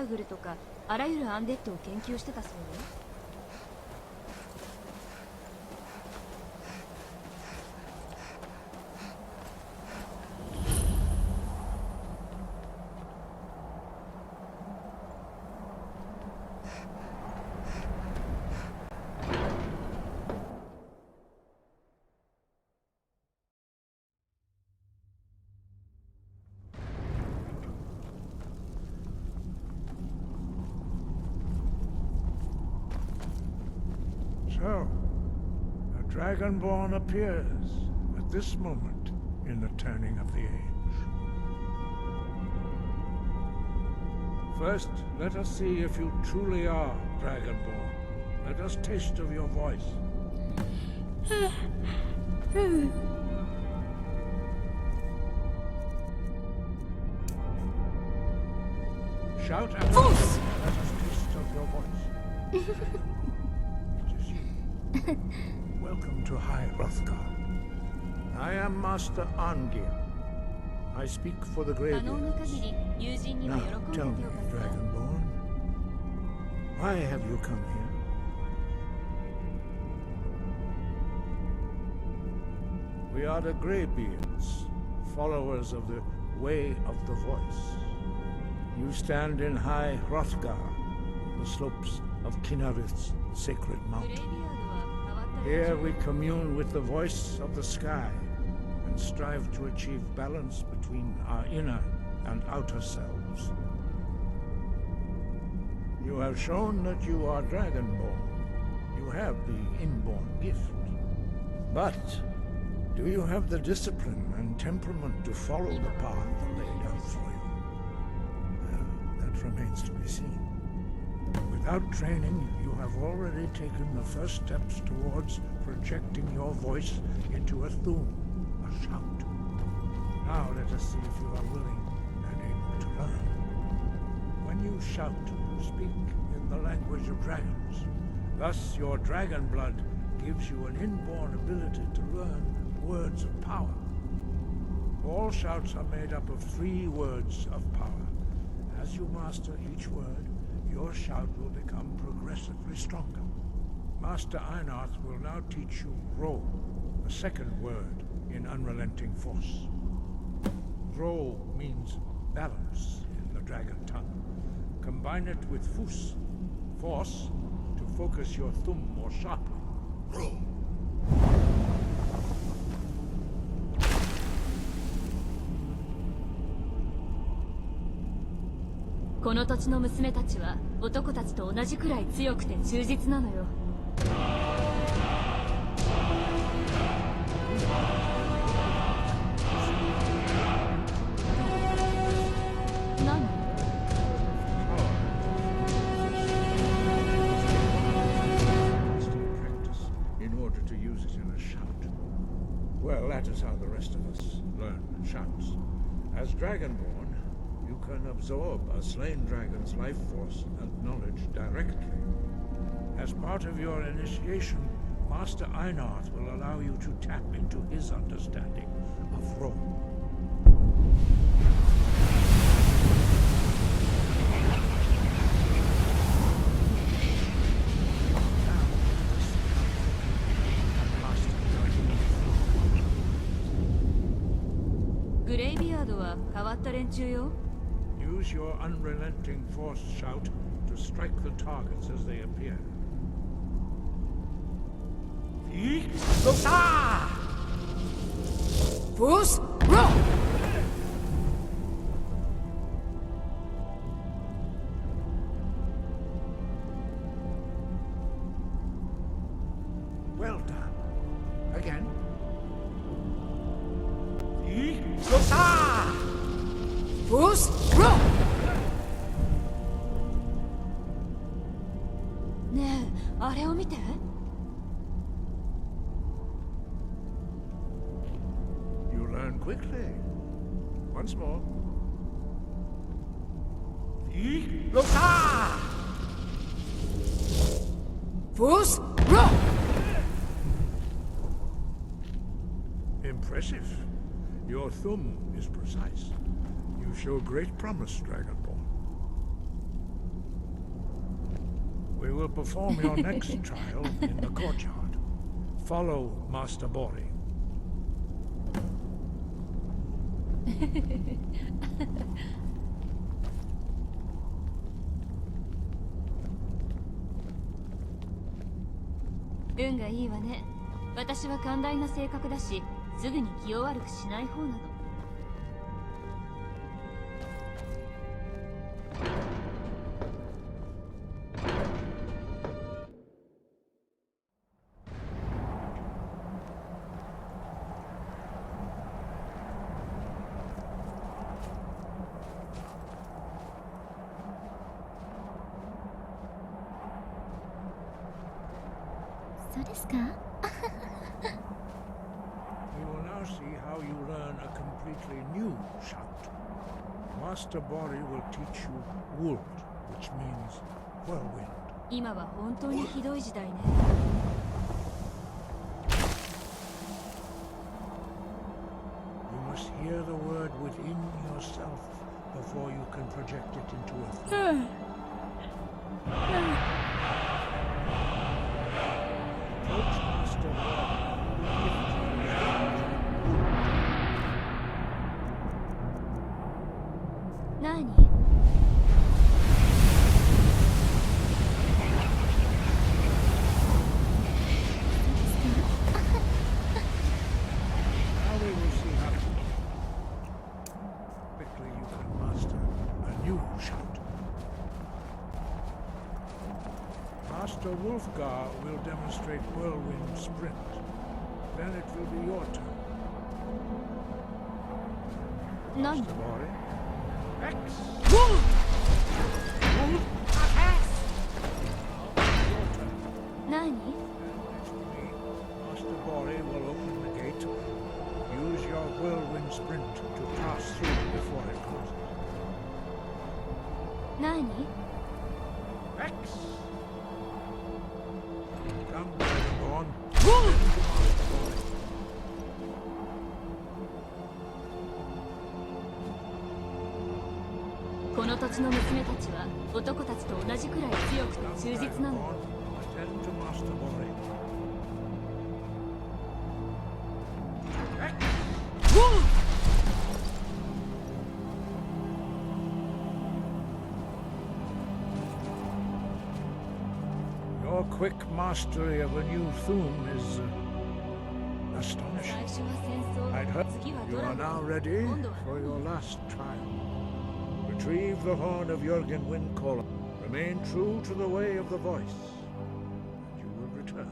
ーグルとかあらゆるアンデッドを研究してたそうよ。So, a Dragonborn appears at this moment in the turning of the age. First, let us see if you truly are Dragonborn. Let us taste of your voice. Shout at us. Let us taste of your voice. Welcome to High Hrothgar. I am Master Angir. I speak for the 可能な限 Greybeards. り友人には Now, 喜ん tell で me, てよかった。 Dragonborn, why have you come here? We are the Greybeards, followers of the Way of the Voice. You stand in High Hrothgar, the slopes of Kinnarith's sacred グレイ mountain. ビアードは変わった Here we commune with the voice of the sky and strive to achieve balance between our inner and outer selves. You have shown that you are Dragonborn. You have the inborn gift. But do you have the discipline and temperament to follow the path laid out for you? Well, that remains to be seen. Without training, you have already taken the first steps towards projecting your voice into a thum, a shout. Now let us see if you are willing and able to learn. When you shout, you speak in the language of dragons. Thus, your dragon blood gives you an inborn ability to learn words of power. All shouts are made up of 3 words of power. As you master each word, your shout will become progressively stronger. Master Einarth will now teach you Ro, the second word in Unrelenting Force. Ro means balance in the dragon tongue. Combine it with Fus, force, to focus your thumb more sharply. Ro. この土地の娘たちは男たちと同じくらい強くて忠実なのよ。何？ Practice in order to use it in a shout. Well, that is how the rest of us learn shouts. As Dragonborn, you can absorb a slain dragon's life force and knowledge directly. As part of your initiation, Master Einarth will allow you to tap into his understanding of Ro. Now, グレイビアードは変わった連中よ。 use your unrelenting force shout to strike the targets as they appear. Fus, Ro! Well done. Again. Fus, Ro! ねえ、あれを見て。 You learn quickly. Once more. Fus, Ro! Impressive. Your thumb is precise. You show great promise, Dragonborn. We will perform your next trial in the courtyard. Follow Master Bori. 運がいいわね。私は寛大な性格だし、すぐに気を悪くしない方なの。そうですか We will now see how you learn a completely new shout. Master Bori will teach you Wold, which means whirlwind. 今は本当にひどい時代ね。You must hear the word within yourself before you can project it into a thought. Approach Master Bori.何？ Now we will see how quickly you can master a new shout. Master Wolfgar will demonstrate whirlwind sprint. Then it will be your turn. 何？ Master Bori. X. Wolf! Your turn. 何？ Next to me, Master Bori will open the gate. Use your whirlwind sprint to pass through before it closes. 何？ X. Come, Dragonborn. Wolf! この土地の娘たちは男たちと同じくらい強くて Come, 忠実なのよ。 Dragonborn. Attend to Master Bori. X. Wolf! Your quick mastery of a new theme is 最 astonishing. 初は戦争、 I'd heard 次は you ドラ are マ now ready 今度は for your last trial. Retrieve the horn of Jürgen Windcaller. Remain true to the way of the voice, and you will return.